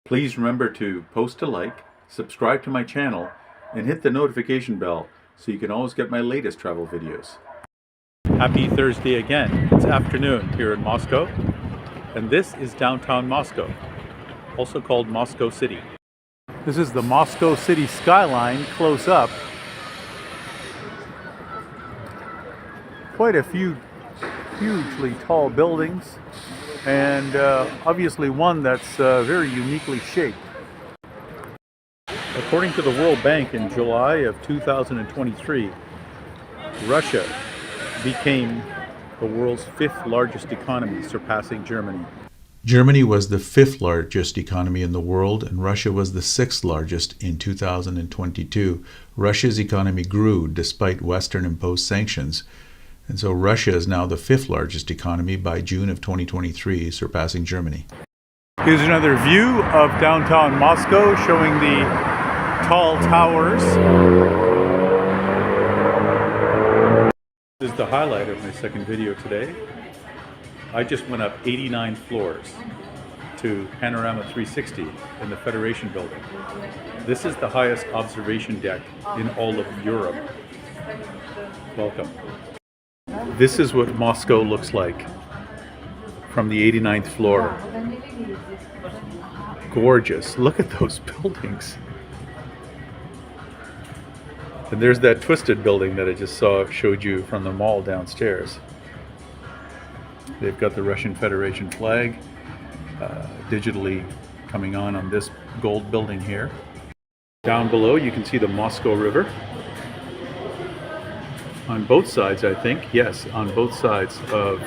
Please remember to post a like, subscribe to my channel, and hit the notification bell so you can always get my latest travel videos. Happy Thursday again. It's afternoon here in Moscow, and this is downtown Moscow, also called Moscow City. This is the Moscow City skyline close up. Quite a few hugely tall buildings, and obviously one that's very uniquely shaped. According to the World Bank, in July of 2023, Russia became the world's fifth largest economy, surpassing Germany. Germany was the fifth largest economy in the world, and Russia was the sixth largest in 2022. Russia's economy grew despite Western-imposed sanctions, and so Russia is now the fifth largest economy by June of 2023, surpassing Germany. Here's another view of downtown Moscow, showing the tall towers. This is the highlight of my second video today. I just went up 89 floors to Panorama 360 in the Federation Building. This is the highest observation deck in all of Europe. Welcome. This is what Moscow looks like from the 89th floor. Gorgeous. Look at those buildings. And there's that twisted building that I just showed you from the mall downstairs. They've got the Russian Federation flag digitally coming on this gold building here. Down below you can see the Moscow River. On both sides, I think, yes, on both sides of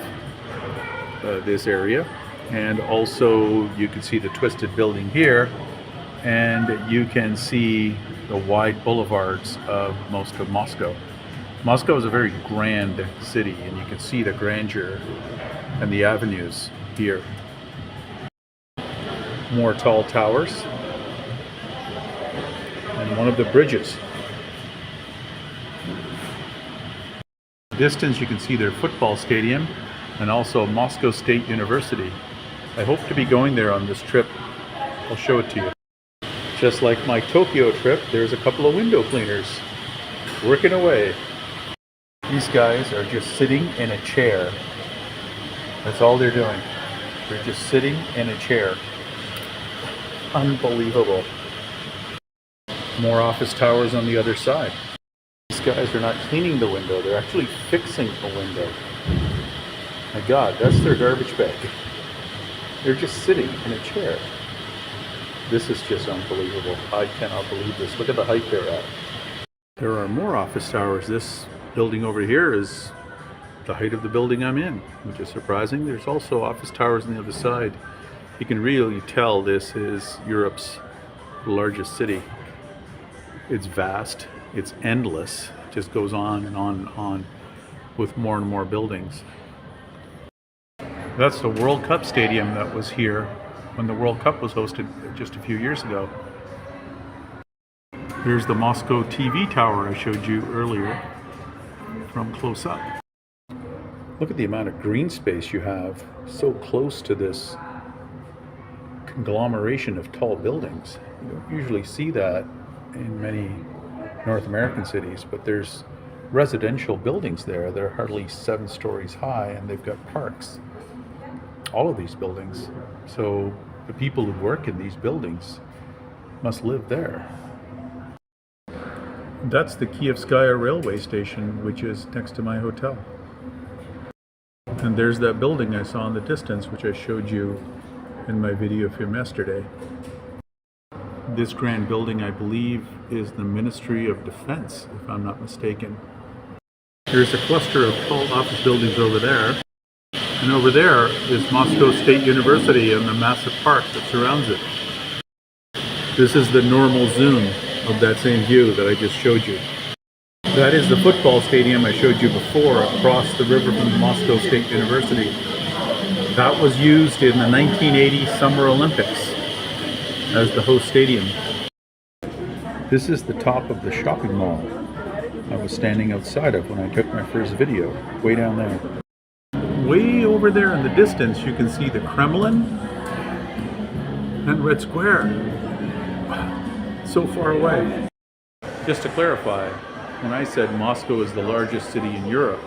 this area. And also you can see the twisted building here, and you can see the wide boulevards of most of Moscow. Moscow is a very grand city, and you can see the grandeur and the avenues here. More tall towers, and one of the bridges. Distance you can see their football stadium and also Moscow State University. I hope to be going there on this trip. I'll show it to you. Just like my Tokyo trip, there's a couple of window cleaners working away. These guys are just sitting in a chair. That's all they're doing. They're just sitting in a chair. Unbelievable. More office towers on the other side. These guys are not cleaning the window, they're actually fixing a window. My God, that's their garbage bag. They're just sitting in a chair. This is just unbelievable. I cannot believe this. Look at the height they're at. There are more office towers. This building over here is the height of the building I'm in, which is surprising. There's also office towers on the other side. You can really tell this is Europe's largest city. It's vast. It's endless. It just goes on and on and on with more and more buildings. That's the World Cup stadium that was here when the World Cup was hosted just a few years ago. Here's the Moscow TV tower I showed you earlier from close up. Look at the amount of green space you have so close to this conglomeration of tall buildings. You don't usually see that in many North American cities, but there's residential buildings there that are hardly 7 stories high, and they've got parks. All of these buildings. So the people who work in these buildings must live there. That's the Kievskaya railway station, which is next to my hotel. And there's that building I saw in the distance, which I showed you in my video from yesterday. This grand building, I believe, is the Ministry of Defense, if I'm not mistaken. There's a cluster of tall office buildings over there. And over there is Moscow State University and the massive park that surrounds it. This is the normal zoom of that same view that I just showed you. That is the football stadium I showed you before across the river from Moscow State University. That was used in the 1980 Summer Olympics as the host stadium. This is the top of the shopping mall I was standing outside of when I took my first video, way down there. Way over there in the distance you can see the Kremlin and Red Square. So far away. Just to clarify, when I said Moscow is the largest city in Europe,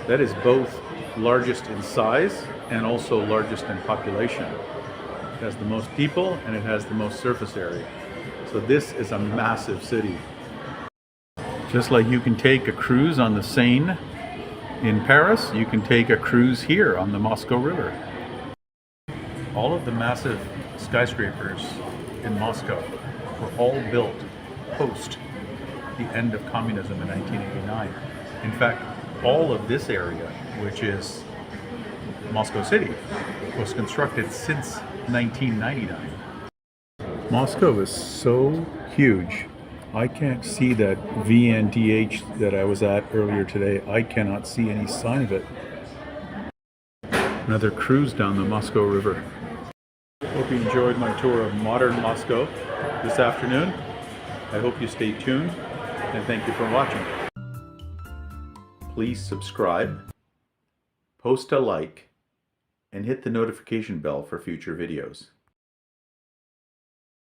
that is both largest in size and also largest in population. It has the most people and it has the most surface area. So this is a massive city. Just like you can take a cruise on the Seine in Paris, you can take a cruise here on the Moscow River. All of the massive skyscrapers in Moscow were all built post the end of communism in 1989. In fact, all of this area, which is Moscow City, was constructed since 1999. Moscow is so huge. I can't see that VNTH that I was at earlier today. I cannot see any sign of it. Another cruise down the Moscow River. Hope you enjoyed my tour of modern Moscow this afternoon. I hope you stay tuned, and thank you for watching. Please subscribe, post a like, and hit the notification bell for future videos.